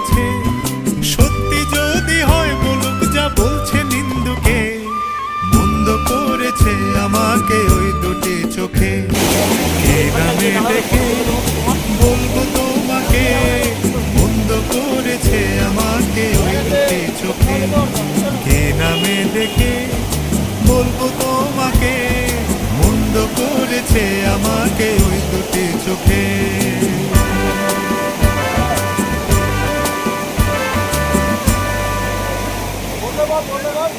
আছে। সত্যি যদি হয় বলুক যা বলছে নিন্দুকে, মন্দ করেছে আমাকে ওই দুটি চোখে। কে নামে ডেকে বলবো তোমাকে, মন্দ করেছে আমাকে ওই দুটি চোখে। কে নামে ডেকে বলবো তোমাকে, মন্দ করেছে আমাকে ওই দুটি চোখে। ধন্যবাদ ধন্যবাদ।